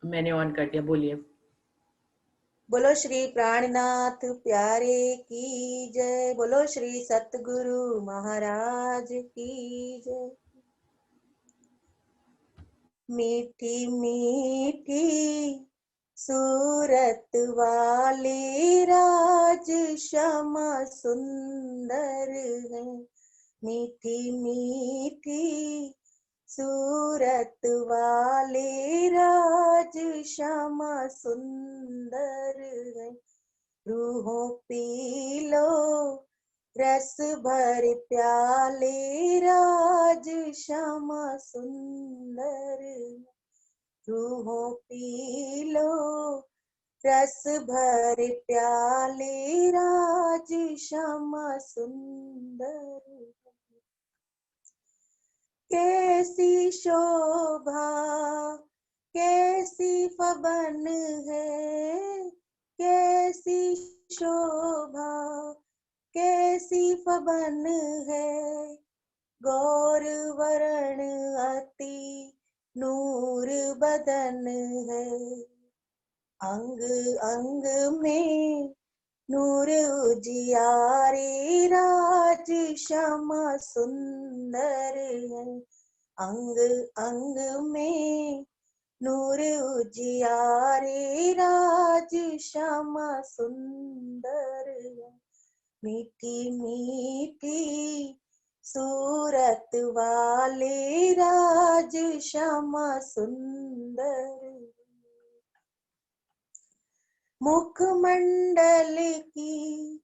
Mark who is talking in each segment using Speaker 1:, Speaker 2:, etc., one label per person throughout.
Speaker 1: मैंने ऑन कर दिया, बोलिए।
Speaker 2: बोलो श्री प्राणनाथ प्यारे की जय। बोलो श्री सतगुरु महाराज की जय। मीठी मीठी सूरत वाले राज श्यामा सुंदर है। मीठी मीठी सूरत वाले राज श्यामा सुंदर है। रूहों पी लो रस भर प्याले राज श्यामा सुंदर। रूहों पी लो रस भर प्याले राज श्यामा सुंदर। कैसी शोभा कैसी फबन है, कैसी शोभा कैसी फबन है। गौर वरण अति नूर बदन है। अंग अंग में नूर उजियारे राज श्यामा सुंदर है। अंग अंग में नूर उजियारे राज श्यामा सुंदर है। मीठी मीठी सूरत वाले राज श्यामा सुंदर। मुखमंडल की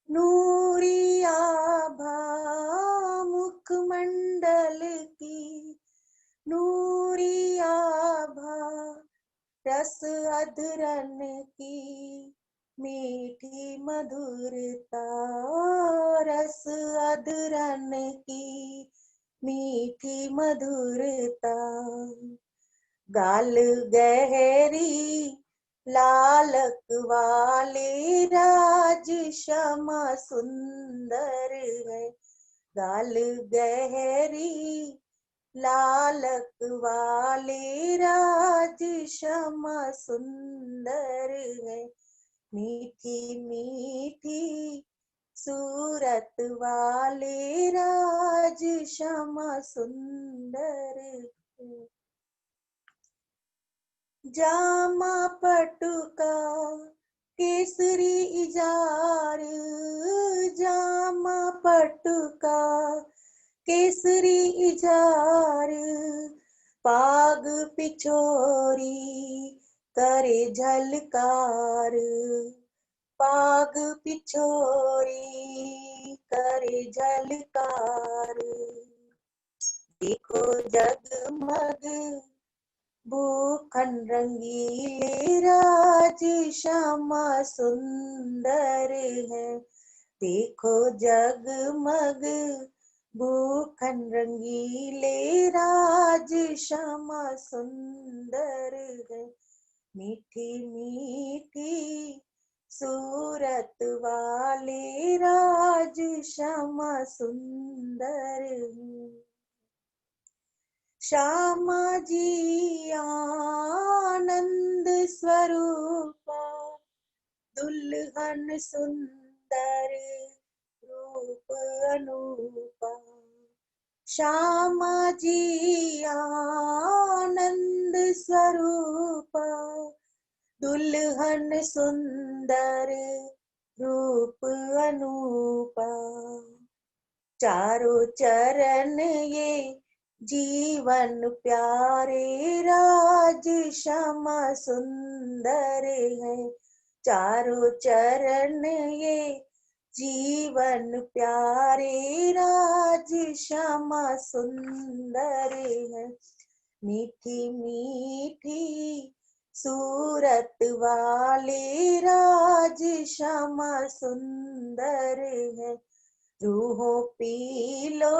Speaker 2: नूरी आभा, मुखमंडल की नूरी आभा। रस अधरन की मीठी मधुरता, रस अधरन की मीठी मधुरता। गाल गहरी लालक वाले राज श्यामा सुंदर है। गाल गहरी लालक वाले राज श्यामा सुंदर है। मीठी मीठी सूरत वाले राज श्यामा सुंदर है। जामा पटुका केसरी इजार, जामा पटुका केसरी इजार। पाग पिछोरी करे झलकार, पाग पिछोरी करे झलकार। देखो जगमग भूखन रंगीले राज श्यामा सुंदर है। देखो जगमग भूखन रंगीले राज श्यामा सुंदर है। मीठी मीठी सूरत वाले राज श्यामा सुंदर है। श्यामा जी आनंद स्वरूपा, दुल्हन सुंदर रूप अनूपा। श्यामा जी आनंद स्वरूपा, दुल्हन सुंदर रूप अनूपा। चारों चरण ये जीवन प्यारे राज श्यामा सुंदर है। चारों चरण ये जीवन प्यारे राज श्यामा सुंदर है। मीठी मीठी सूरत वाले राज श्यामा सुंदर है। रूहों पी लो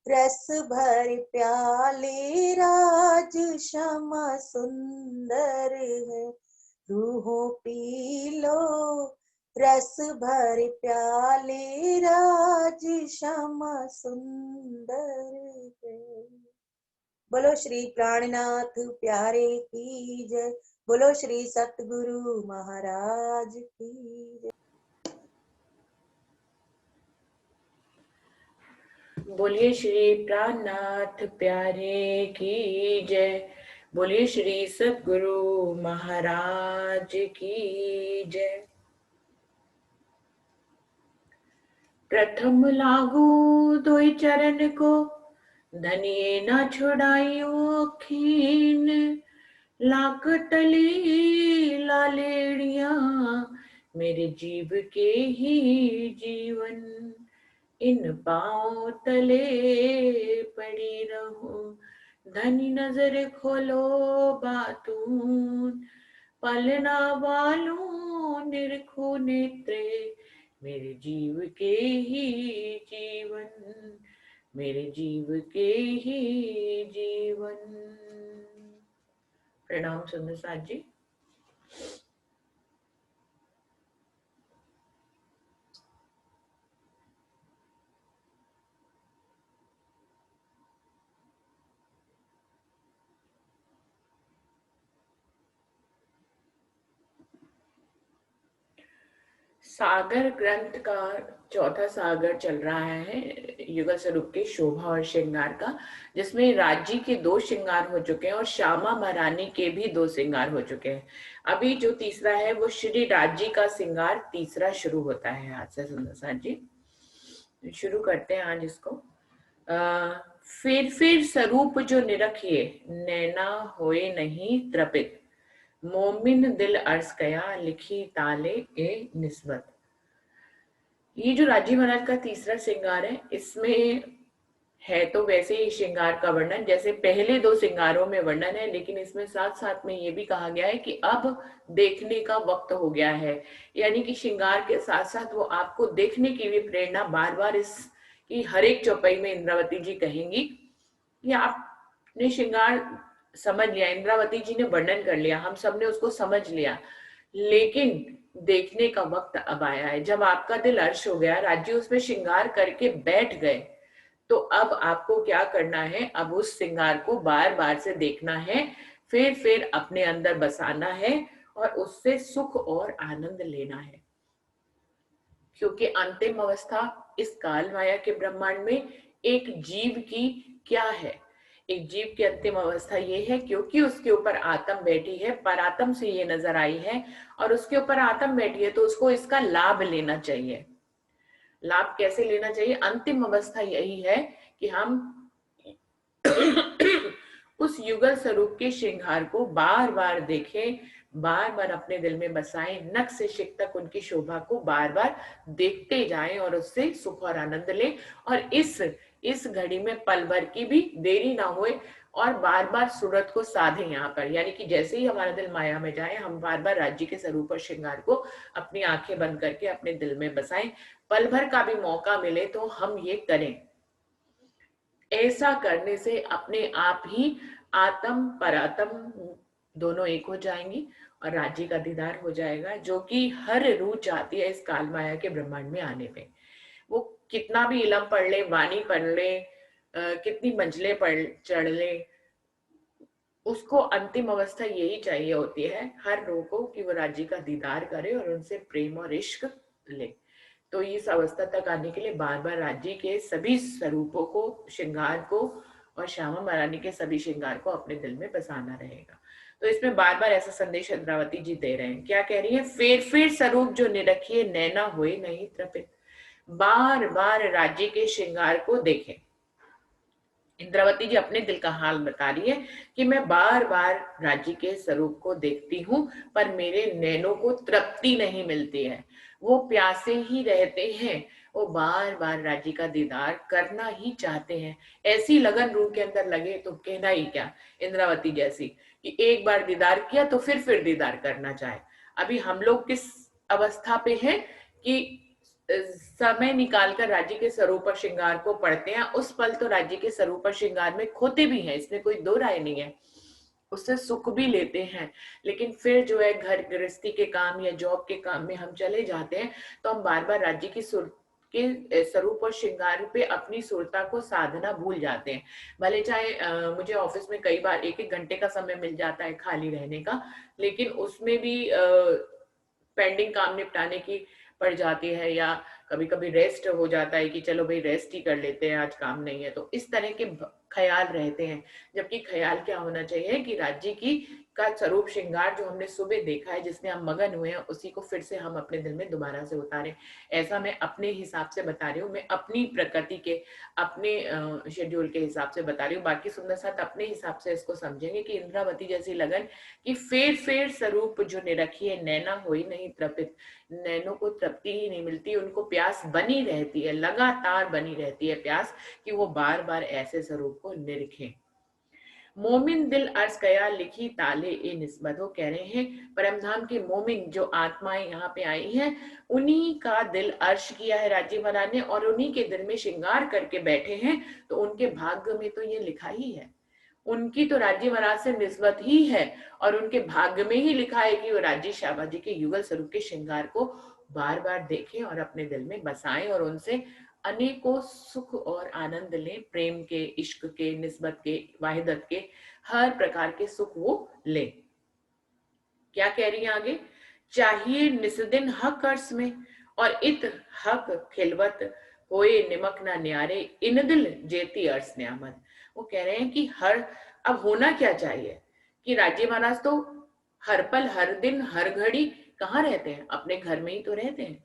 Speaker 2: रस भर प्याले राज श्यामा सुंदर है। रूहों पी लो रस भर प्याले राज श्यामा सुंदर है। बोलो श्री प्राणनाथ प्यारे की जय। बोलो श्री सतगुरु महाराज की जय।
Speaker 1: बोलिए श्री प्राणनाथ प्यारे की जय। बोलिए श्री सतगुरु महाराज की जय। प्रथम लागू दोई चरण को, धनिये न छुड़ाइयो खीन। लाख टली लालेड़िया, मेरे जीव के ही जीवन। इन पाँव तले पड़ी रहूं, धनी नजर खोलो बातून। पलना वालों निरखो नेत्रे, मेरे जीव के ही जीवन। मेरे जीव के ही जीवन। प्रणाम सुंदर साथ जी। सागर ग्रंथ का चौथा सागर चल रहा है युगल स्वरूप के शोभा और श्रृंगार का, जिसमें राज्य के 2 श्रृंगार हो चुके हैं और श्यामा महारानी के भी 2 श्रृंगार हो चुके हैं। अभी जो तीसरा है वो श्री राज्य का श्रृंगार तीसरा शुरू होता है आज से। सुंदर साथ जी शुरू करते हैं आज इसको। फिर स्वरूप जो निरखिए, नैना होए नहीं त्रपित। मोमिन दिल अर्ज कया, लिखी ताले ए निस्बत। ये जो राजी महाराज का तीसरा श्रृंगार है, इसमें है तो वैसे ही श्रृंगार का वर्णन जैसे पहले 2 श्रृंगारों में वर्णन है, लेकिन इसमें साथ साथ में ये भी कहा गया है कि अब देखने का वक्त हो गया है। यानी कि श्रृंगार के साथ साथ वो आपको देखने की भी प्रेरणा बार बार इसकी हर एक चौपाई में इंद्रावती जी कहेंगी कि आपने श्रृंगार समझ लिया, इंद्रावती जी ने वर्णन कर लिया, हम सबने उसको समझ लिया, लेकिन देखने का वक्त अब आया है। जब आपका दिल अर्श हो गया, राज्य उसमें श्रृंगार करके बैठ गए, तो अब आपको क्या करना है, अब उस श्रृंगार को बार बार से देखना है, फिर अपने अंदर बसाना है और उससे सुख और आनंद लेना है। क्योंकि अंतिम अवस्था इस काल माया के ब्रह्मांड में एक जीव की क्या है, एक जीव की अंतिम अवस्था ये है, क्योंकि उसके ऊपर आत्म बैठी है, परात्म से ये नजर आई है और उसके ऊपर आत्म बैठी है, तो उसको इसका लाभ लेना चाहिए। लाभ कैसे लेना चाहिए? अंतिम अवस्था यही है कि हम उस युगल स्वरूप के श्रृंगार को बार बार देखें, बार बार अपने दिल में बसाएं, नख से शिख तक उनकी शोभा को बार बार देखते जाएं और उससे सुख और आनंद लें। और इस घड़ी में पल भर की भी देरी ना होए और बार बार सूरत को साधे यहाँ पर, यानी कि जैसे ही हमारा दिल माया में जाए, हम बार बार राज्य के स्वरूप और श्रृंगार को अपनी आंखें बंद करके अपने दिल में बसाएं। पल भर का भी मौका मिले तो हम ये करें। ऐसा करने से अपने आप ही आत्म परात्म दोनों एक हो जाएंगी और राज्य का दीदार हो जाएगा, जो कि हर रूह चाहती है इस काल माया के ब्रह्मांड में आने पे। वो कितना भी इलम पढ़ ले, वाणी पढ़ ले, कितनी मंजिलें चढ़ ले, उसको अंतिम अवस्था यही चाहिए होती है हर रूह को कि वो राज्य का दीदार करे और उनसे प्रेम और इश्क ले। तो इस अवस्था तक आने के लिए बार बार राज्य के सभी स्वरूपों को, श्रृंगार को और श्यामा महारानी के सभी श्रृंगार को अपने दिल में बसाना रहेगा। तो इसमें बार बार ऐसा संदेश इंद्रावती जी दे रहे हैं। क्या कह रही है? फिर स्वरूप जो निरखिए, नैना हुए नहीं त्रपित। बार बार राज्य के श्रृंगार को देखें। इंद्रावती जी अपने दिल का हाल बता रही है कि मैं बार बार राज्य के स्वरूप को देखती हूँ, पर मेरे नैनों को तृप्ति नहीं मिलती है, वो प्यासे ही रहते हैं, वो बार बार राज्य का दीदार करना ही चाहते हैं। ऐसी लगन रूह के अंदर लगे तो कहना ही क्या, इंद्रावती जैसी, कि एक बार दीदार किया तो फिर दीदार करना चाहे। अभी हम लोग किस अवस्था पे हैं कि समय निकालकर राज्य के स्वरूप और श्रृंगार को पढ़ते हैं, उस पल तो राज्य के स्वरूप और श्रृंगार में खोते भी हैं, इसमें कोई दो राय नहीं है, उससे सुख भी लेते हैं, लेकिन फिर जो है घर गृहस्थी के काम या जॉब के काम में हम चले जाते हैं, तो हम बार बार राज्य के स्वरूप और श्रृंगार पे अपनी सुरता को साधना भूल जाते हैं। भले चाहे मुझे ऑफिस में कई बार 1-1 घंटे का समय मिल जाता है खाली रहने का, लेकिन उसमें भी पेंडिंग काम निपटाने की पड़ जाती है, या कभी-कभी रेस्ट हो जाता है कि चलो भाई रेस्ट ही कर लेते हैं, आज काम नहीं है। तो इस तरह के ख्याल रहते हैं, जबकि ख्याल क्या होना चाहिए कि राज्य की का स्वरूप श्रृंगार जो हमने सुबह देखा है, जिसमें हम मगन हुए हैं, उसी को फिर से हम अपने दिल में दोबारा से उतारें। ऐसा मैं अपने हिसाब से बता रही हूँ, मैं अपनी प्रकृति के, अपने शेड्यूल के हिसाब से बता रही हूँ। बाकी सुंदर साथ अपने हिसाब से इसको समझेंगे कि इंद्रावती जैसी लगन कि फेर फेर स्वरूप जो निरखी है, नैना होई नहीं तृपित, नैनों को तृप्ति ही नहीं मिलती, उनको प्यास बनी रहती है, लगातार बनी रहती है प्यास, कि वो बार बार ऐसे स्वरूप को निरखें। मोमिन दिल अर्ज कया लिखी ताले ए निस्बत, वो कह रहे हैं परमधाम के मोमिन जो आत्माएं यहाँ पे आई हैं, उन्हीं का दिल अर्श किया है राज्य महाराज ने, और उन्हीं के दिल में श्रृंगार करके बैठे हैं। तो उनके भाग्य में तो ये लिखा ही है, उनकी तो राज्य महाराज से निस्बत ही है, और उनके भाग्य में ही लिखा है कि वो राज्य शाबा जी के युगल स्वरूप के श्रृंगार को बार बार देखें और अपने दिल में बसाएं, और उनसे अनेकों सुख और आनंद लें, प्रेम के, इश्क के, निस्बत के, वाहिदत के, हर प्रकार के सुख वो लें। क्या कह रही है आगे? चाहिए निस्दिन हक अर्स में, और इत हक खिलवत होए निमक ना न्यारे, इन दिल जेती अर्स न्यामत। वो कह रहे हैं कि हर, अब होना क्या चाहिए कि राज्य महाराज तो हर पल, हर दिन, हर घड़ी कहाँ रहते हैं? अपने घर में ही तो रहते हैं।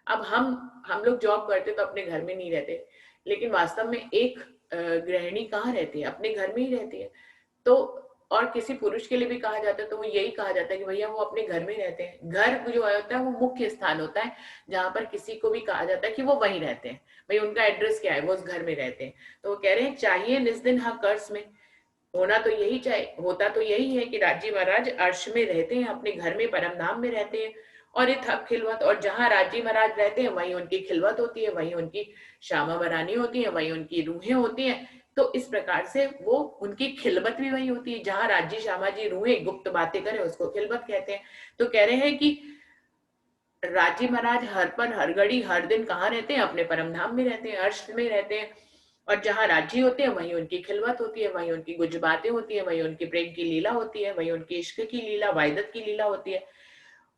Speaker 1: अब हम लोग जॉब करते तो अपने घर में नहीं रहते, लेकिन वास्तव में एक गृहिणी कहाँ रहती है? अपने घर में ही रहती है। तो और किसी पुरुष के लिए भी कहा जाता है तो वो यही कहा जाता है कि भैया वो अपने घर में रहते हैं। घर जो होता है वो मुख्य स्थान होता है, जहां पर किसी को भी कहा जाता है कि वो वहीं रहते हैं, भाई उनका एड्रेस क्या है, वो उस घर में रहते हैं। तो वो कह रहे हैं चाहिए निस्दिन हक अर्श में, होना तो यही चाहिए, होता तो यही है कि राजी महाराज अर्श में रहते हैं, अपने घर में परम धाम में रहते हैं, और ये थक खिलवत, और जहां राजी महाराज रहते हैं वहीं उनकी खिलवत होती है, वहीं उनकी श्यामा बरानी होती है, वहीं उनकी रूहें होती हैं। तो इस प्रकार से वो उनकी खिलवत भी वही होती है, जहां राजी श्यामा जी रूहें गुप्त बातें करें उसको खिलवत कहते हैं। तो कह रहे हैं कि राजी महाराज हर पल, हर घड़ी, हर दिन कहाँ रहते हैं? अपने परम धाम में रहते हैं, अर्श में रहते हैं, और जहां राजी होते हैं वहीं उनकी खिलवत होती है, वहीं उनकी कुछ बातें होती है, वहीं उनकी प्रेम की लीला होती है, वहीं उनकी इश्क की लीला, वायदत की लीला होती है।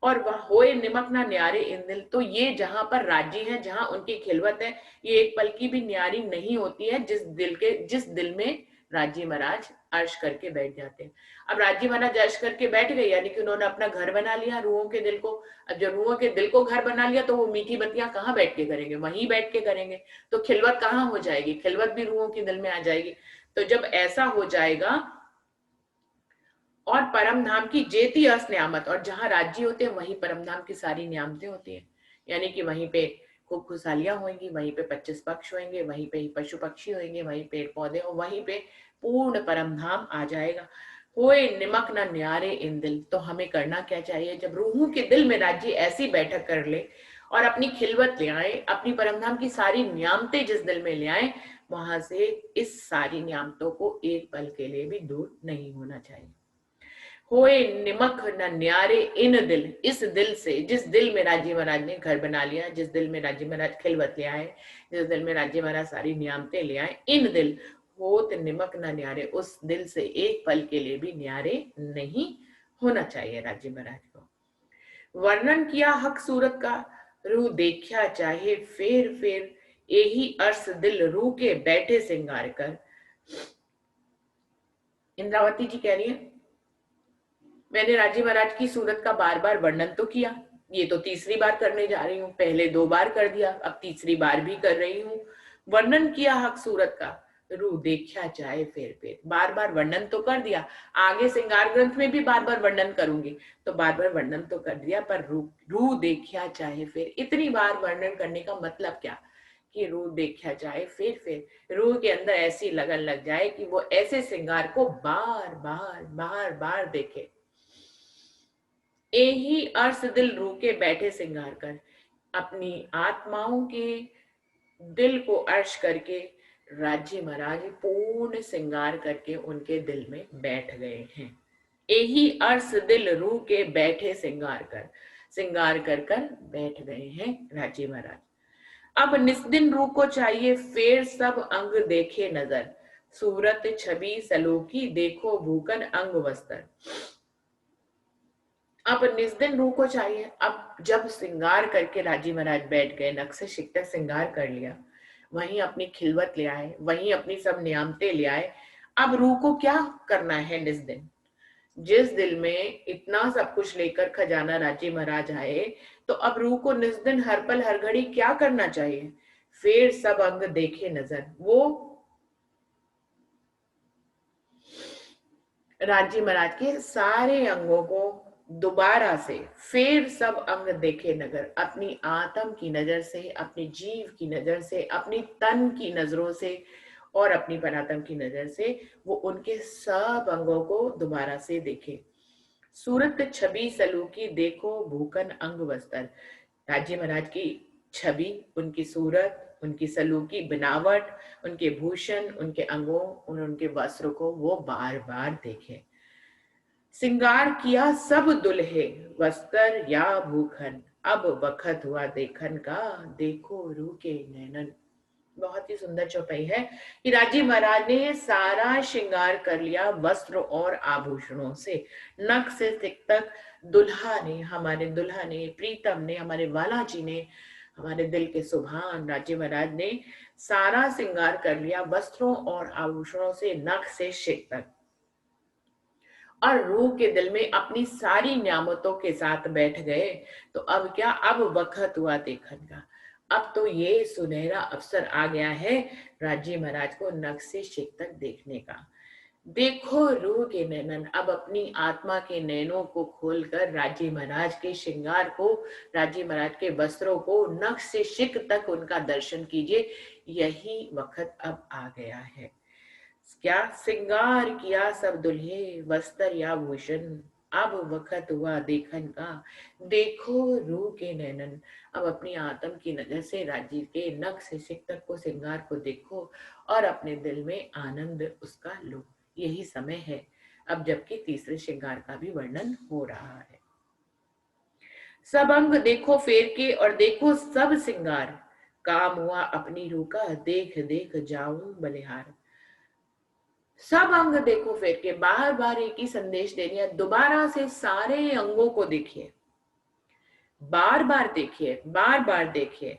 Speaker 1: और वह होए निमक ना न्यारे इन दिल, तो ये जहां पर राजी है, जहां उनकी खिलवत है, ये एक पल की भी न्यारी नहीं होती है जिस दिल में राजी महाराज अर्श करके बैठ जाते हैं। अब राजी महाराज अर्श करके बैठ गए, यानी कि उन्होंने अपना घर बना लिया रूहों के दिल को। अब जब रूहों के दिल को घर बना लिया तो वो मीठी बत्तियां कहाँ बैठ के करेंगे? वहीं बैठ के करेंगे। तो खिलवत कहाँ हो जाएगी? खिलवत भी रूहों के दिल में आ जाएगी। तो जब ऐसा हो जाएगा, और परम धाम की जेती अस नियामत, और जहां राज्य होते हैं वहीं परम धाम की सारी नियामतें होती हैं, यानी कि वहीं पे खूब खुशहालियां होंगी, वहीं पे 25 पक्ष होंगे, वहीं पे पशु पक्षी होंगे, वहीं पेड़ पौधे और वहीं पे पूर्ण परम धाम आ जाएगा। होए निमक न न्यारे इन दिल, तो हमें करना क्या चाहिए? जब रूहों के दिल में राज्य ऐसी बैठक कर ले और अपनी खिलवत ले आए, अपनी परम धाम की सारी नियामतें जिस दिल में ले आए, वहां से इस सारी नियामतों को एक पल के लिए भी दूर नहीं होना चाहिए। होए निमक न न्यारे इन दिल, इस दिल से, जिस दिल में राजी महाराज ने घर बना लिया, जिस दिल में राजी महाराज खिलवत ले आए, जिस दिल में राजी महाराज सारी नियामतें ले आए, इन दिल होत निमक न न्यारे, उस दिल से एक पल के लिए भी न्यारे नहीं होना चाहिए राजी महाराज को। वर्णन किया हक सूरत का, रूह देखा चाहे फेर फेर, यही अर्स दिल रूह के बैठे सिंगार कर। इंद्रावती जी कह रही है मैंने राजी महाराज की सूरत का बार बार वर्णन तो किया, ये तो तीसरी बार करने जा रही हूँ, पहले 2 बार कर दिया, अब तीसरी बार भी कर रही हूँ। वर्णन किया हक सूरत का, रूह देखा चाहे फेर फेर, बार बार वर्णन तो कर दिया, आगे श्रृंगार ग्रंथ में भी बार बार वर्णन करूंगी, तो बार बार वर्णन तो कर दिया, पर रूह देखा चाहे फेर, इतनी बार वर्णन करने का मतलब क्या? कि रूह देखा जाए फिर रूह के अंदर ऐसी लगन लग जाए कि वो ऐसे श्रृंगार को बार बार बार बार देखे। यही अर्श दिल रूह के बैठे सिंगार कर, अपनी आत्माओं के दिल को अर्श करके राज्य महाराज पूर्ण श्रृंगार करके उनके दिल में बैठ गए हैं। यही अर्श दिल रूह के बैठे श्रृंगार कर कर बैठ गए हैं राज्य महाराज। अब निस्दिन रूह को चाहिए फेर सब अंग देखे नजर, सूरत छवि सलोकी देखो भूखन अंग वस्त्र। अब निस्दिन रूह को चाहिए। अब जब श्रृंगार करके राजी महाराज बैठ गए, नख से शिकता श्रृंगार कर लिया, वहीं अपनी खिलवत ले आए, वहीं अपनी सब नियामतें ले आए। अब रूह को क्या करना है निस्दिन? जिस दिल में इतना सब कुछ लेकर खजाना राजी महाराज आए, तो अब रूह को निस्दिन हर पल हर घड़ी क्या करना चाहिए? फेर सब अंग देखे नजर। वो राजी महाराज के सारे अंगों को दोबारा से फिर सब अंग देखे नजर, अपनी आत्म की नजर से, अपनी जीव की नजर से, अपनी तन की नजरों से और अपनी परात्म की नजर से वो उनके सब अंगों को दोबारा से देखे। सूरत छवि सलूकी देखो भूखन अंग वस्त्र। राजी महाराज की छवि, उनकी सूरत, उनकी सलूकी बनावट, उनके भूषण, उनके अंगों और उनके वस्त्रों को वो बार बार देखे। सिंगार किया सब दुल्हे वस्त्र या भूखन, अब बखत हुआ देखन का देखो रूह के नैनन। बहुत ही सुंदर चौपाई है कि राजी महाराज ने सारा श्रृंगार कर लिया वस्त्र और आभूषणों से, नख से सिर तक। दुल्हा ने, हमारे दुल्हा ने, प्रीतम ने, हमारे वाला जी ने, हमारे दिल के सुभान राजी महाराज ने सारा श्रृंगार कर लिया वस्त्रों और आभूषणों से, नख से सिर तक। और रूह के दिल में अपनी सारी नियामतों के साथ बैठ गए। तो अब क्या? अब वक्त हुआ देखन का। अब तो ये सुनहरा अवसर आ गया है राजी महाराज को नख से शिक तक देखने का। देखो रूह के नैनन, अब अपनी आत्मा के नैनों को खोलकर राजी महाराज के श्रृंगार को, राजी महाराज के वस्त्रों को नख से शिक तक उनका दर्शन कीजिए। यही वक्त अब आ गया है। क्या श्रृंगार किया सब दुल्हे वस्त्र या भूषण, अब वक्त हुआ देखन का देखो रूह के नैनन। अब अपनी आत्म की नजर से राजी के नख से सिक तक को श्रृंगार को देखो और अपने दिल में आनंद उसका लो। यही समय है अब जबकि तीसरे श्रृंगार का भी वर्णन हो रहा है। सब अंग देखो फेर के और देखो सब श्रृंगार, काम हुआ अपनी रूह का देख देख जाऊं बलिहार। सब अंग देखो फिर के, बार बार एक ही संदेश दे दिया, दोबारा से सारे अंगों को देखिए, बार बार देखिए, बार बार देखिए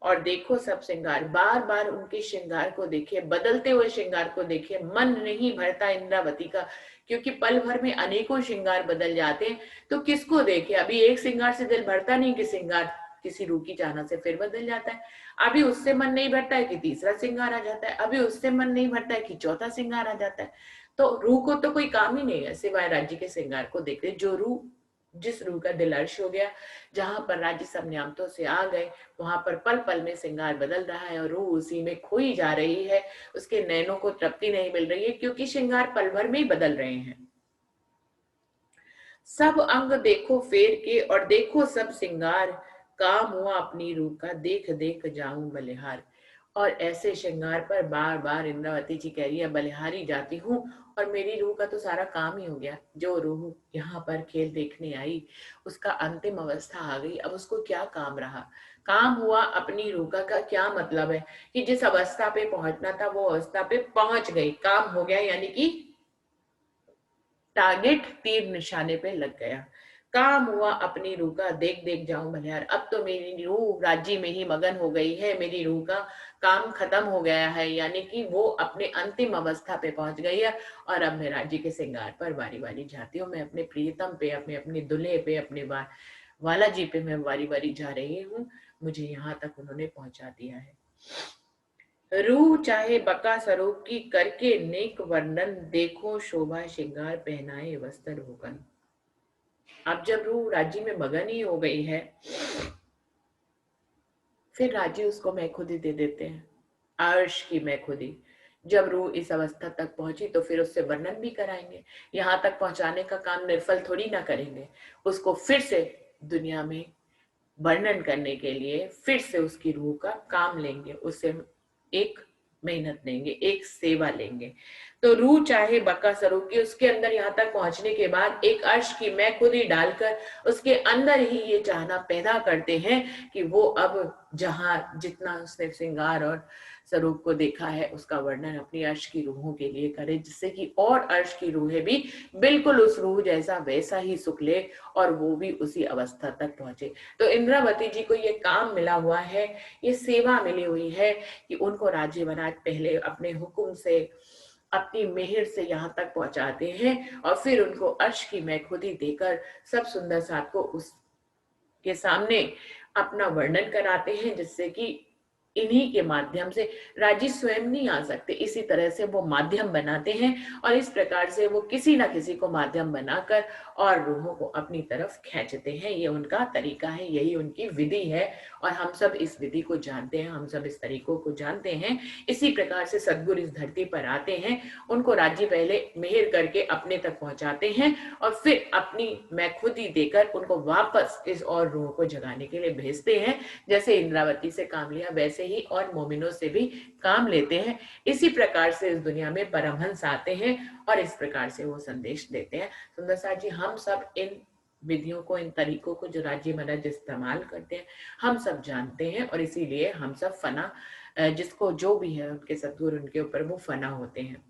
Speaker 1: और देखो सब श्रृंगार, बार बार उनके श्रृंगार को देखिए, बदलते हुए श्रृंगार को देखिए। मन नहीं भरता इंद्रावती का, क्योंकि पल भर में अनेकों श्रृंगार बदल जाते हैं, तो किसको देखे? अभी एक श्रृंगार से दिल भरता नहीं कि श्रृंगार किसी रूह की चाहना से फिर बदल जाता है। अभी उससे मन नहीं भरता है कि तीसरा श्रृंगार आ जाता है, अभी उससे मन नहीं भरता है कि चौथा श्रृंगार आ जाता है। तो रूह को तो कोई काम ही नहीं है सिवाय राज्य के श्रृंगार को देखते। जो रूह, जिस रूह का दिल अर्श हो गया, जहां पर राज्य सब नियामतों से आ गए, वहां पर पल पल में श्रृंगार बदल रहा है और रूह उसी में खोई जा रही है। उसके नैनों को तृप्ति नहीं मिल रही है क्योंकि श्रृंगार पल भर में ही बदल रहे हैं। सब अंग देखो फेर के और देखो सब श्रृंगार, काम हुआ अपनी रूह का देख देख जाऊं बलिहार। और ऐसे श्रृंगार पर बार बार इंद्रावती जी कह रही है, बलिहारी जाती हूँ और मेरी रूह का तो सारा काम ही हो गया। जो रूह यहाँ पर खेल देखने आई उसका अंतिम अवस्था आ गई, अब उसको क्या काम रहा? काम हुआ अपनी रूह का क्या मतलब है कि जिस अवस्था पे पहुंचना था वो अवस्था पे पहुंच गई, काम हो गया, यानी कि टारगेट तीर निशाने पे लग गया। काम हुआ अपनी रूह का देख देख जाऊं बलिहार। अब तो मेरी रूह राज्य में ही मगन हो गई है, मेरी रूह का काम खत्म हो गया है, यानी कि वो अपने अंतिम अवस्था पे पहुंच गई है। और अब मैं राज्य के श्रृंगार पर बारी बारी जाती हूँ, मैं अपने प्रियतम पे, अपने दुल्हे पे, अपने वाला जी पे मैं बारी बारी जा रही हूँ। मुझे यहाँ तक उन्होंने पहुंचा दिया है। रूह चाहे बका स्वरूप की करके नेक वर्णन, देखो शोभा श्रृंगार पहनाए वस्त्र भूखन। अब जब रूह राज्य में मगन ही हो गई है, फिर राज्य उसको मैं खुद ही दे देते हैं, अर्श की मैं खुद ही। जब रूह इस अवस्था तक पहुंची तो फिर उससे वर्णन भी कराएंगे। यहाँ तक पहुंचाने का काम निर्फल थोड़ी ना करेंगे, उसको फिर से दुनिया में वर्णन करने के लिए फिर से उसकी रूह का काम लेंगे, उससे एक मेहनत लेंगे, एक सेवा लेंगे। तो रूह चाहे बका स्वरूप की, उसके अंदर यहाँ तक पहुंचने के बाद एक अर्श की मैं खुद ही डालकर उसके अंदर ही ये चाहना पैदा करते हैं कि वो अब जहां जितना उसने श्रृंगार और स्वरूप को देखा है उसका वर्णन अपनी अर्श की रूहों के लिए करे, जिससे कि और अर्श की रूहें भी बिल्कुल उस रूह जैसा वैसा ही सुख ले और वो भी उसी अवस्था तक पहुंचे। तो इंद्रावती जी को ये काम मिला हुआ है, ये सेवा मिली हुई है कि उनको राजे महाराज पहले अपने हुक्म से अपनी मेहर से यहाँ तक पहुंचाते हैं और फिर उनको अर्श की मैं खुद ही देकर सब सुंदर साथ को उसके सामने अपना वर्णन कराते हैं, जिससे कि इन्हीं के माध्यम से राजी स्वयं नहीं आ सकते, इसी तरह से वो माध्यम बनाते हैं और इस प्रकार से वो किसी ना किसी को माध्यम बनाकर और रूहों को अपनी तरफ खींचते हैं। ये उनका तरीका है, यही उनकी विधि है और हम सब इस विधि को जानते हैं, हम सब इस तरीकों को जानते हैं। इसी प्रकार से सदगुरु इस धरती पर आते हैं, उनको राजी पहले मेहर करके अपने तक पहुंचाते हैं और फिर अपनी मैं खुद ही देकर उनको वापस इस और रूहों को जगाने के लिए भेजते हैं। जैसे इंद्रावती से काम लिया वैसे ही और मोमिनों से भी काम लेते हैं। इसी प्रकार से इस दुनिया में परमहंस आते हैं और इस प्रकार से वो संदेश देते हैं। सुंदर साथ जी, हम सब इन विधियों को, इन तरीकों को जो राजी महाराज इस्तेमाल करते हैं हम सब जानते हैं और इसीलिए हम सब फना, जिसको जो भी है उनके सद्गुरु उनके ऊपर वो फना होते हैं।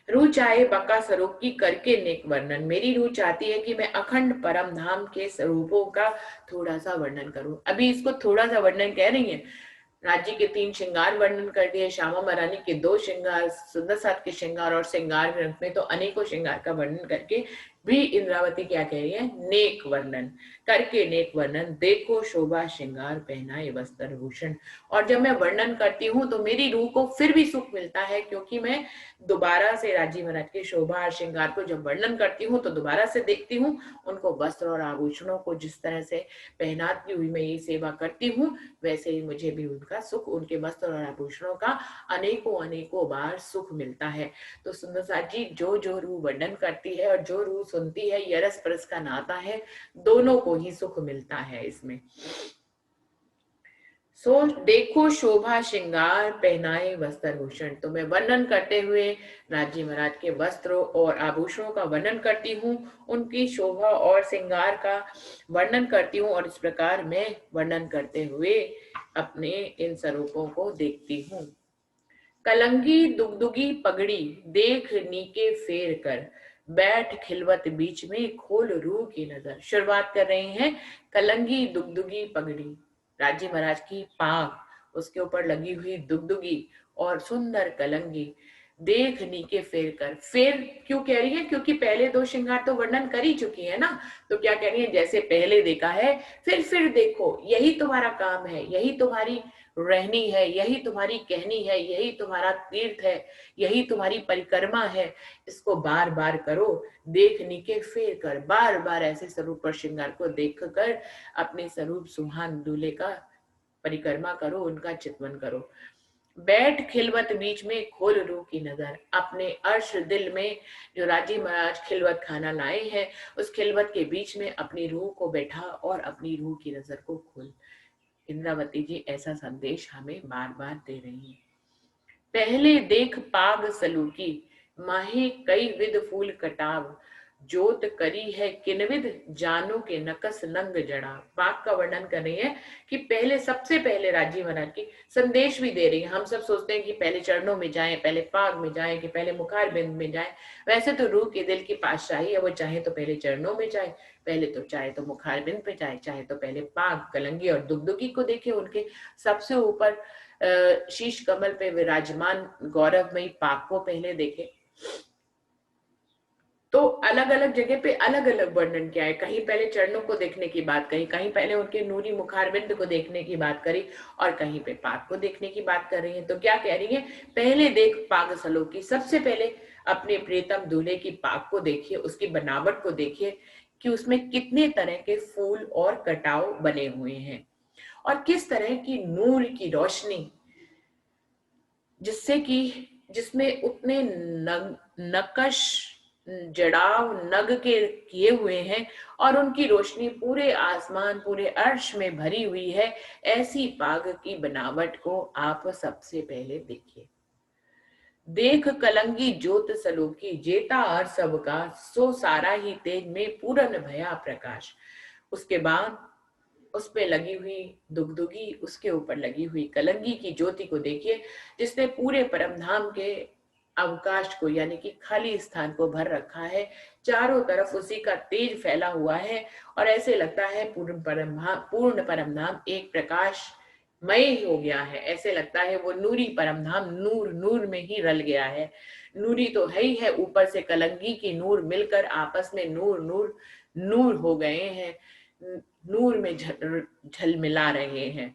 Speaker 1: रूह चाहे बका स्वरूप की करके नेक वर्णन, मेरी रूह चाहती है कि मैं अखंड परम धाम के स्वरूपों का थोड़ा सा वर्णन करूं। अभी इसको थोड़ा सा वर्णन कह रही है, राज्य के 3 श्रृंगार वर्णन कर दिए, श्यामा महारानी के 2 श्रृंगार, सुंदर साथ के श्रृंगार और श्रृंगार ग्रंथ में तो अनेकों श्रृंगार का वर्णन करके भी इंद्रावती क्या कह रही है, नेक वर्णन करके नेक वर्णन, देखो शोभा श्रृंगार पहनाए वस्त्र भूषण। और जब मैं वर्णन करती हूँ तो मेरी रूह को फिर भी सुख मिलता है, क्योंकि मैं दोबारा से राजी महाराज के शोभा और श्रृंगार को जब वर्णन करती हूँ तो दोबारा से देखती हूँ, उनको वस्त्र और आभूषणों को जिस तरह से पहनाती हुई मैं ये सेवा करती हूँ, वैसे ही मुझे भी उनका सुख, उनके वस्त्र और आभूषणों का अनेकों अनेकों बार सुख मिलता है। तो सुंदर साथ जी, जो जो रूह वर्णन करती है और जो रूह सुनती है, यरस परस का नाता है, दोनों को ही सुख मिलता है इसमें। सो देखो शोभा श्रृंगार पहनाए वस्त्र भूषण, तो मैं वर्णन करते हुए राजी महाराज के वस्त्रों और आभूषणों का वर्णन करती हूँ, उनकी शोभा और श्रृंगार का वर्णन करती हूँ और इस प्रकार मैं वर्णन करते हुए अपने इन स्वरूपों को देखती हूँ। कलंगी दुगदुगी पगड़ी देख नीके फेर कर, बैठ खिलवत बीच में खोल रूह की नजर। शुरुआत कर रहे हैं, कलंगी दुगदुगी पगड़ी, राजी महाराज की पाग, उसके ऊपर लगी हुई दुगदुगी और सुंदर कलंगी, देख नीके फेर कर। फेर क्यों कह रही है, क्योंकि पहले 2 श्रृंगार तो वर्णन कर ही चुकी है ना, तो क्या कह रही है, जैसे पहले देखा है फिर देखो, यही तुम्हारा काम है, यही तुम्हारी रहनी है, यही तुम्हारी कहनी है, यही तुम्हारा तीर्थ है, यही तुम्हारी परिक्रमा है, इसको बार बार करो, देख नीके फेर कर, बार बार ऐसे स्वरूप और श्रृंगार को देख कर अपने स्वरूप सुहान दूल्हे का परिक्रमा करो, उनका चितवन करो। बैठ खिलवत बीच में खोल रूह की नजर, अपने अर्श दिल में जो राजी महाराज खिलवत खाना लाए हैं, उस खिलवत के बीच में अपनी रूह को बैठा और अपनी रूह की नजर को खोल। इंद्रावती जी ऐसा संदेश हमें बार बार दे रही है। पहले देख पाग सलूकी, माहे कई विध फूल कटाव, जोत करी है किनविद जानू के नकस नंग जड़ा। पाग का वर्णन कर रही है कि पहले, सबसे पहले राजी महाराज की संदेश भी दे रही है। हम सब सोचते हैं कि पहले चरणों में जाएं, पहले पाग में जाएं, कि पहले मुखार बिंद में जाएं। वैसे तो रूह के दिल की पातशाही है, वो चाहे तो पहले चरणों में जाए, पहले तो चाहे तो मुखार बिंद पे जाए, चाहे तो पहले पाग, कलंगी और दुगदुगी को देखे, उनके सबसे ऊपर शीश कमल पे विराजमान गौरवमयी पाक को पहले देखे। तो अलग अलग जगह पे अलग अलग वर्णन किया है, कहीं पहले चरणों को देखने की बात कही, कहीं पहले उनके नूरी मुखारबिंद को देखने की बात करी और कहीं पे पाक को देखने की बात कर रही है। तो क्या कह रही है, पहले देख पाग सलोकी, सबसे पहले अपने प्रियतम दूल्हे की पाक को देखिए, उसकी बनावट को देखिए कि उसमें कितने तरह के फूल और कटाव बने हुए हैं और किस तरह की नूर की रोशनी, जिससे कि जिसमें उतने नकश जड़ाव नग के किए हुए हैं और उनकी रोशनी पूरे आसमान, पूरे अर्श में भरी हुई है। ऐसी पाग की बनावट को आप सबसे पहले देखिए। देख कलंगी जोत सलोकी, जेता हर सबका, सो सारा ही तेज में पूरन भया प्रकाश। उसके बाद उस पे लगी हुई दुगदुगी, उसके ऊपर लगी हुई कलंगी की ज्योति को देखिए, जिसने पूरे परमधाम के अवकाश को यानी कि खाली स्थान को भर रखा है। चारों तरफ उसी का तेज फैला हुआ है और ऐसे लगता है पूर्ण परमधाम एक प्रकाश मय हो गया है। ऐसे लगता है वो नूरी परमधाम नूर नूर में ही रल गया है। नूरी तो है ही है, ऊपर से कलंगी की नूर मिलकर आपस में नूर नूर नूर हो गए हैं, नूर में झलमिला रहे हैं।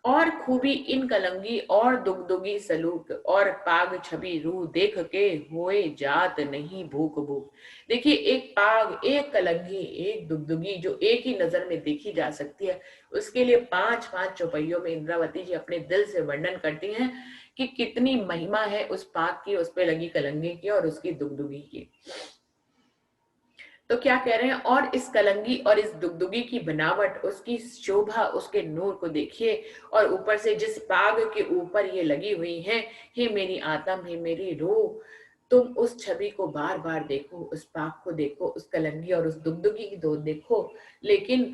Speaker 1: और खूबी इन कलंगी और दुगदुगी सलूक और पाग छवि रूह देख के होए जात नहीं भूख भूख। देखिए, एक पाग, एक कलंगी, एक दुगदुगी जो एक ही नजर में देखी जा सकती है, उसके लिए पांच पांच चौपाइयों में इंद्रावती जी अपने दिल से वर्णन करती हैं कि कितनी महिमा है उस पाग की, उस पे लगी कलंगी की और उसकी दुगदुगी की। तो क्या कह रहे हैं, और इस कलंगी और इस दुगदुगी की बनावट, उसकी शोभा, उसके नूर को देखिए। और ऊपर से जिस पाग के ऊपर ये लगी हुई है, हे मेरी आत्म, हे मेरी रूह, तुम उस छवि को बार बार देखो, उस पाग को देखो, उस कलंगी और उस दुगदुगी को देखो। लेकिन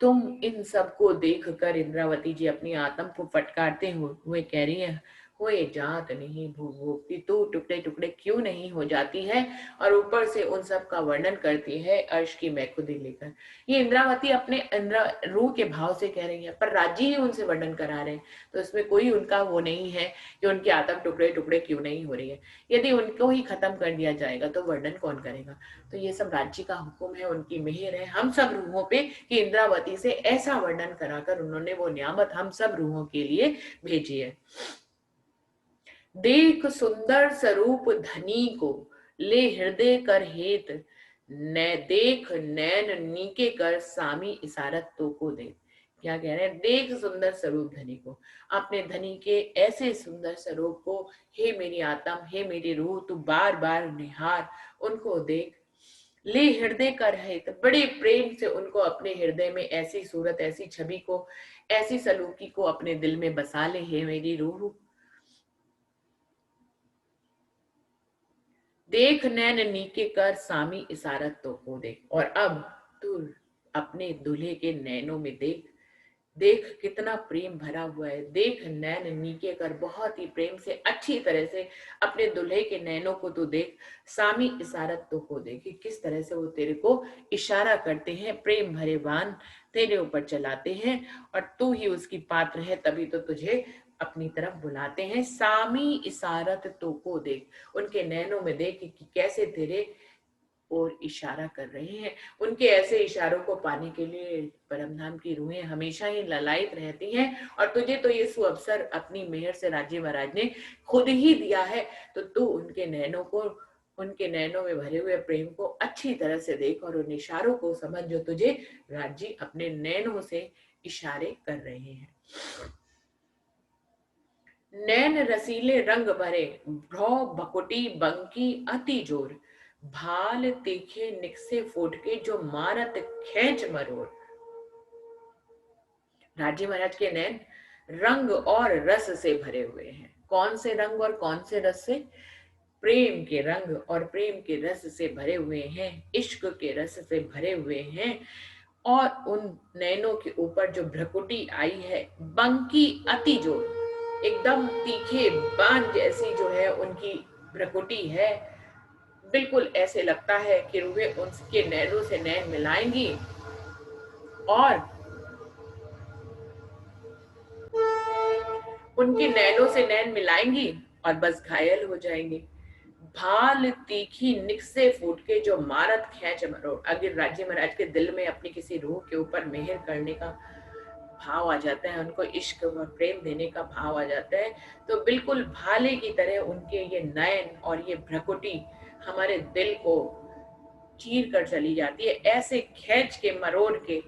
Speaker 1: तुम इन सबको देख कर इंद्रावती जी अपनी आत्म को फटकारते हुए कह रही है, हुए जात नहीं भूखती, तू टुकड़े टुकड़े क्यों नहीं हो जाती है। और ऊपर से उन सब का वर्णन करती है अर्श की मैखुदी लेकर। ये इंद्रावती अपने रूह के भाव से कह रही है, पर राजी ही उनसे वर्णन करा रहे हैं, तो इसमें कोई उनका वो नहीं है कि उनकी आत्म टुकड़े टुकड़े क्यों नहीं हो रही है। यदि उनको ही खत्म कर दिया जाएगा तो वर्णन कौन करेगा। तो ये सब राज्य का हुक्म है, उनकी मेहर है हम सब रूहों पे कि इंद्रावती से ऐसा वर्णन कराकर उन्होंने वो नियामत हम सब रूहों के लिए भेजी है। देख सुंदर स्वरूप धनी को, ले हृदय कर हेत, न देख नैन नीके कर, सामी इसारत तो को दे। क्या कह रहे हैं, देख सुंदर स्वरूप धनी को, अपने धनी के ऐसे सुंदर स्वरूप को, हे मेरी आत्म, हे मेरी रूह, तू बार बार निहार, उनको देख। ले हृदय कर है, तो बड़े प्रेम से उनको अपने हृदय में ऐसी सूरत, ऐसी छवि को, ऐसी सलूकी को अपने दिल में बसा ले, हे मेरी रूह। देख नैन नीके कर, सामी इसारत तो को देख। और अब तू अपने दूल्हे के नैनों में देख, देख कितना प्रेम भरा हुआ है। देख नैन नीके कर, बहुत ही प्रेम से अच्छी तरह से अपने दूल्हे के नैनों को तू देख। सामी इशारत तो को देख, किस तरह से वो तेरे को इशारा करते हैं, प्रेम भरे बाण तेरे ऊपर चलाते हैं और तू ही उसकी पात्र है, तभी तो तुझे अपनी तरफ बुलाते हैं। सामी इशारत तो को देख, उनके नैनों में देख कि कैसे तेरे और इशारा कर रहे हैं। उनके ऐसे इशारों को पाने के लिए परमधाम की रूहें हमेशा ही ललायत रहती हैं। और तुझे तो ये सुअवसर अपनी मेहर से राज्य महाराज ने खुद ही दिया है, तो तू उनके नैनों को, उनके नैनों में भरे हुए प्रेम को अच्छी तरह से देख और उन इशारों को समझ जो तुझे राज्य अपने नैनों से इशारे कर रहे हैं। नैन रसीले रंग भरे, भ्रौ भकुटी बंकी अति जोर, भाल तीखे निकसे फुटके, जो मारत खेच मरोड़। राजी महाराज के नैन रंग और रस से भरे हुए हैं। कौन से रंग और कौन से रस से? प्रेम के रंग और प्रेम के रस से भरे हुए हैं, इश्क के रस से भरे हुए हैं। और उन नैनों के ऊपर जो भ्रकुटी आई है, बंकी अति जोर, एकदम तीखे बाण जैसी जो है उनकी भ्रकुटी है। बिल्कुल ऐसे लगता है कि रूहें उनके नैनों से नैन मिलाएंगी और उनके नैनों से नैन मिलाएंगी और बस घायल हो जाएंगी। भाल तीखी निकसे फूट के, जो मारत खेच मरोड़। अगर राज्य महाराज के दिल में अपनी किसी रूह के ऊपर मेहर करने का भाव आ जाता है, उनको इश्क और प्रेम देने का भाव आ जाता है, तो बिल्कुल भाले की तरह उनके ये नयन और ये भ्रकुटी हमारे दिल को चीर कर चली जाती है। ऐसे खेच के, मरोड़ के,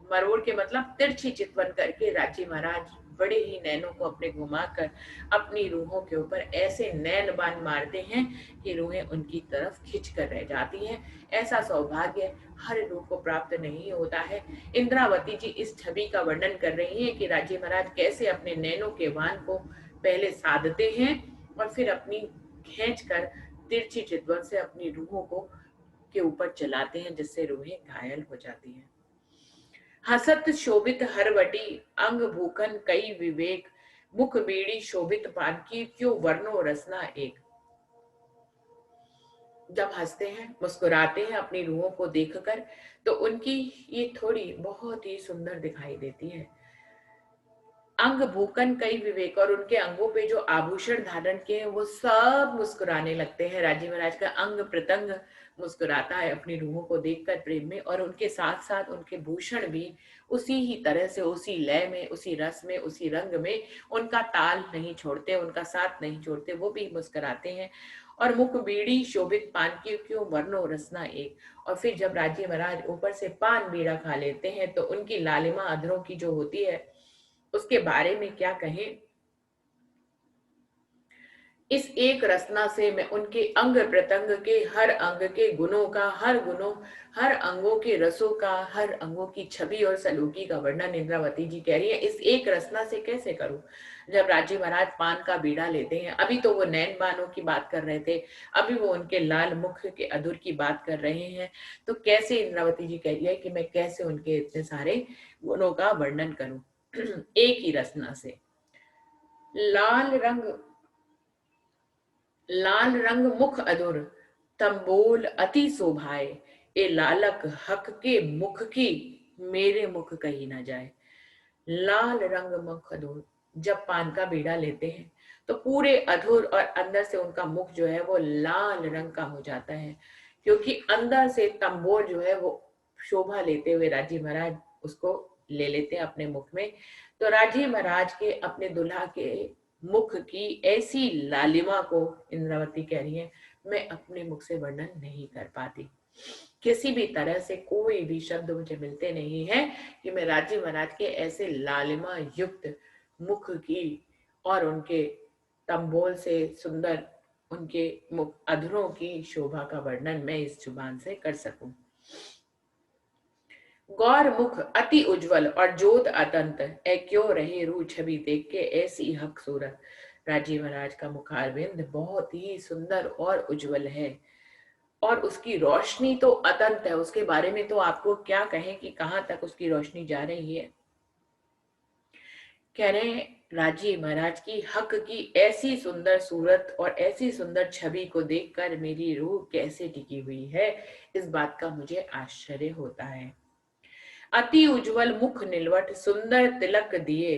Speaker 1: मरोड़ के मतलब तिरछी चितवन करके राज्य महाराज बड़े ही नैनों को अपने घुमाकर अपनी रूहों के ऊपर ऐसे नैन बाण मारते हैं कि रूहें उनकी तरफ खिंच कर रह जाती हैं। ऐसा सौभाग्य हर रूह को प्राप्त नहीं होता है। इंद्रावती जी इस छवि का वर्णन कर रही हैं कि राजी महाराज कैसे अपने नैनों के बाण को पहले साधते हैं और फिर अपनी खींच कर तिरछी चितवन से अपनी रूहों को के ऊपर चलाते हैं, जिससे रूहें घायल हो जाती हैं। हसत शोभित हरवटी अंग भूखन कई विवेक मुख बीड़ी शोभित पानकी क्यों वर्णो रसना एक। जब हंसते हैं मुस्कुराते हैं अपनी रूहों को देखकर तो उनकी ये थोड़ी बहुत ही सुंदर दिखाई देती है। अंग भूकन कई विवेक, और उनके अंगों पे जो आभूषण धारण किए हैं वो सब मुस्कुराने लगते हैं। राजी महाराज का अंग प्रत्यंग मुस्कुराता है अपनी रूहों को देखकर प्रेम में, और उनके साथ साथ उनके भूषण भी उसी ही तरह से, उसी लय में, उसी रस में, उसी रंग में उनका ताल नहीं छोड़ते, उनका साथ नहीं छोड़ते, वो भी मुस्कुराते हैं। और मुख बीड़ी शोभित पान की क्यों वर्णो रसना एक। और फिर जब राजी महाराज ऊपर से पान बीड़ा खा लेते हैं तो उनकी लालिमा अधरों की जो होती है उसके बारे में क्या कहें। इस एक रचना से मैं उनके अंग प्रत्यंग के हर अंग के गुणों का, हर अंगों के रसों का, हर अंगों की छवि और सलूकी का वर्णन इंद्रावती जी कह रही है। इस एक रचना से कैसे करूं। जब राजी महाराज पान का बीड़ा लेते हैं, अभी तो वो नैन बानों की बात कर रहे थे, अभी वो उनके लाल मुख के अधुर की बात कर रहे हैं, तो कैसे इंद्रावती जी कह रही है कि मैं कैसे उनके इतने सारे गुणों का वर्णन करूं एक ही रचना से। लाल रंग मुख अधुर तंबोल अति शोभाए, ए लालक हक के मुख की मेरे मुख कही ना जाए। लाल रंग मुख अधूर, जब पान का बीड़ा लेते हैं तो पूरे अधूर और अंदर से उनका मुख जो है वो लाल रंग का हो जाता है, क्योंकि अंदर से तंबोल जो है वो शोभा लेते हुए राजी महाराज उसको ले लेते हैं अपने मुख में। तो राजी महाराज के अपने दुल्हा के मुख की ऐसी लालिमा को इंद्रावती कह रही है मैं अपने मुख से वर्णन नहीं कर पाती। किसी भी तरह से कोई भी शब्द मुझे मिलते नहीं है कि मैं राजी महाराज के ऐसे लालिमा युक्त मुख की और उनके तंबोल से सुंदर उनके मुख अधरों की शोभा का वर्णन मैं इस जुबान से कर सकूं। गौर मुख अति उज्जवल और जोत अतंत ए क्यों रहे रू छवि देख के ऐसी हक सूरत। राजी महाराज का मुखारविंद बहुत ही सुंदर और उज्जवल है और उसकी रोशनी तो अतंत है। उसके बारे में तो आपको क्या कहें कि कहां तक उसकी रोशनी जा रही है। कह रहे हैं राजी महाराज की हक की ऐसी सुंदर सूरत और ऐसी सुंदर छवि को देखकर मेरी रूह कैसे टिकी हुई है, इस बात का मुझे आश्चर्य होता है। अति उज्जवल मुख निलवट सुंदर तिलक दिए,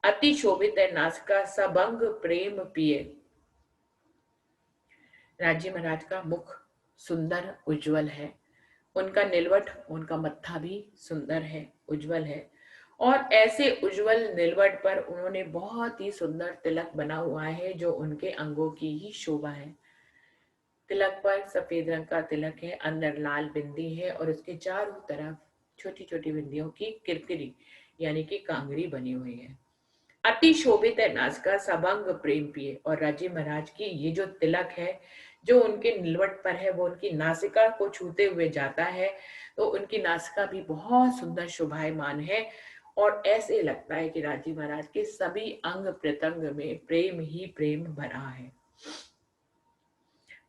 Speaker 1: अति शोभित नासिका सबंग प्रेम पिए। राजी महाराज का मुख सुंदर उज्जवल है, उनका निलवट, उनका मत्था भी सुंदर है, उज्जवल है, और ऐसे उज्जवल निलवट पर उन्होंने बहुत ही सुंदर तिलक बना हुआ है जो उनके अंगों की ही शोभा है। तिलक पर सफेद रंग का तिलक है, अंदर लाल बिंदी है और उसके चारों तरफ छोटी छोटी बिंदियों की किरकिरी यानी कि कांगड़ी बनी हुई है। अति शोभित है नासिका सबंग प्रेम पिए। और राजी महाराज की ये जो तिलक है जो उनके निलवट पर है वो उनकी नासिका को छूते हुए जाता है, तो उनकी नासिका भी बहुत सुंदर शोभायमान है और ऐसे लगता है कि राजी महाराज के सभी अंग प्रत्यंग में प्रेम ही प्रेम भरा है।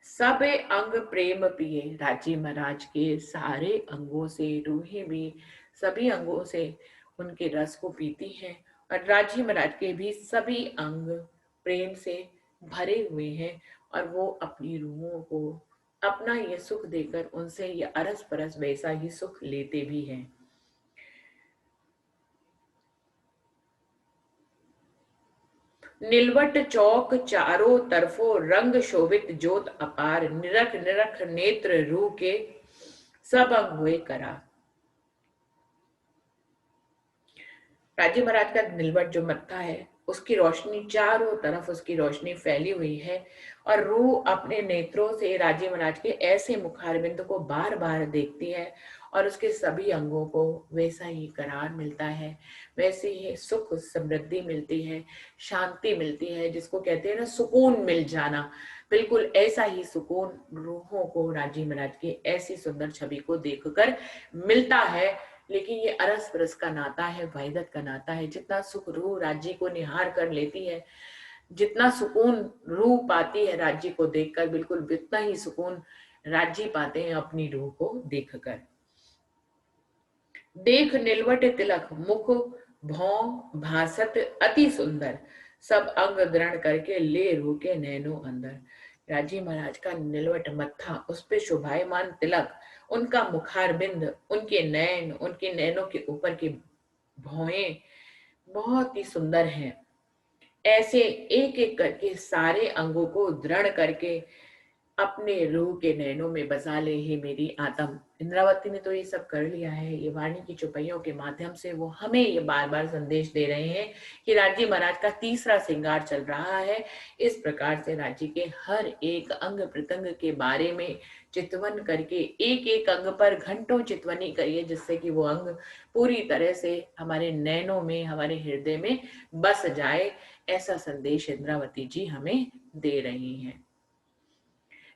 Speaker 1: सब अंग प्रेम पिए। राजी महाराज के सारे अंगों से रूहें भी सभी अंगों से उनके रस को पीती हैं और राजी महाराज के भी सभी अंग प्रेम से भरे हुए हैं और वो अपनी रूहों को अपना ये सुख देकर उनसे ये अरस परस वैसा ही सुख लेते भी हैं। निलवट चौक चारों तरफों रंग शोभित ज्योत अपार, निरख निरख नेत्र रूह के सब अंग हुए करा। राजी महाराज का निलवट जो मत्था है उसकी रोशनी चारों तरफ, उसकी रोशनी फैली हुई है और रूह अपने नेत्रों से राजी महाराज के ऐसे मुखारबिंद को बार बार देखती है और उसके सभी अंगों को वैसा ही करार मिलता है, वैसे ही सुख समृद्धि मिलती है, शांति मिलती है, जिसको कहते हैं ना सुकून मिल जाना। बिल्कुल ऐसा ही सुकून रूहों को राजी महाराज की ऐसी सुंदर छवि को देखकर मिलता है। लेकिन ये अरस परस का नाता है, वहीदत का नाता है। जितना सुख रूह राज्य को निहार कर लेती है, जितना सुकून रूह पाती है राज्य को देखकर, बिल्कुल उतना ही सुकून राज्य पाते हैं अपनी रूह को देखकर। देख निलवट तिलक मुख भौं भासत अति सुंदर, सब अंग ग्रहण करके ले रूह के नैनो अंदर। राजी महाराज का निलवट मत्था, उस पे शोभायमान तिलक, उनका मुखारबिंद, उनके नैन, उनके नैनों के ऊपर की भौएं बहुत ही सुंदर हैं। ऐसे एक एक करके सारे अंगों को दृढ़ करके अपने रूह के नैनों में बसा ले हे मेरी आत्म। इंद्रावती ने तो ये सब कर लिया है। ये वाणी की चौपाइयों के माध्यम से वो हमें ये बार बार संदेश दे रहे हैं कि राज्य महाराज का तीसरा श्रृंगार चल रहा है। इस प्रकार से राज्य के हर एक अंग प्रत्यंग के बारे में चितवन करके एक एक अंग पर घंटों चितवनी करिए, जिससे कि वो अंग पूरी तरह से हमारे नैनों में, हमारे हृदय में बस जाए। ऐसा संदेश इंद्रावती जी हमें दे रही हैं।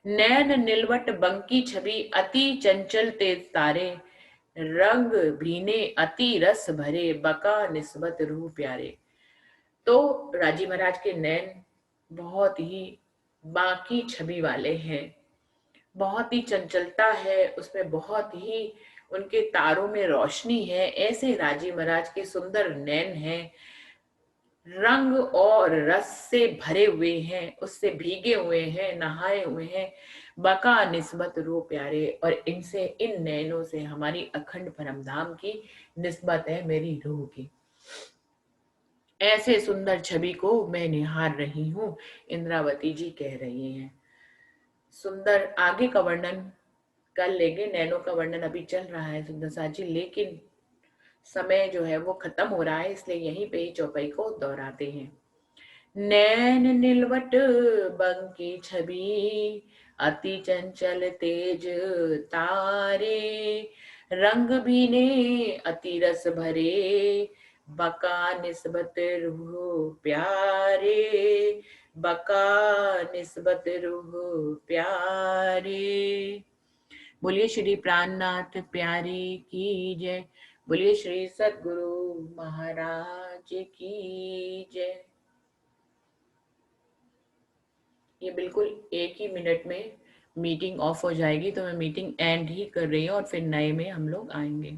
Speaker 1: नैन निलवट बंकी छवि अति चंचल तेज तारे, रंग भीने अति रस भरे बका निस्बत रूह प्यारे। तो राजी महाराज के नैन बहुत ही बाकी छवि वाले हैं, बहुत ही चंचलता है उसमें, बहुत ही उनके तारों में रोशनी है। ऐसे राजी महाराज के सुंदर नैन हैं, रंग और रस से भरे हुए हैं, उससे भीगे हुए हैं, नहाए हुए हैं। बका निस्बत रूह प्यारे, और इनसे, इन नैनों से हमारी अखंड परमधाम की निस्बत है, मेरी रूह की। ऐसे सुंदर छवि को मैं निहार रही हूँ, इंद्रावती जी कह रही हैं। सुंदर आगे का वर्णन कर लेंगे, नैनों का वर्णन अभी चल रहा है सुंदर जी, लेकिन समय जो है वो खत्म हो रहा है, इसलिए यहीं पे ही चौपाई को दोहराते हैं। नैन निलवट बंकी छवि अति चंचल तेज तारे, रंग भीने अति रस भरे बका निस्बत रूह प्यारे, बका निस्बत रूह प्यारे। बोलिए श्री प्राणनाथ प्यारे की जय, बोलिए श्री सद्गुरु महाराज की जय। ये बिल्कुल 1 ही मिनट में मीटिंग ऑफ हो जाएगी, तो मैं मीटिंग एंड ही कर रही हूँ और फिर नए में हम लोग आएंगे।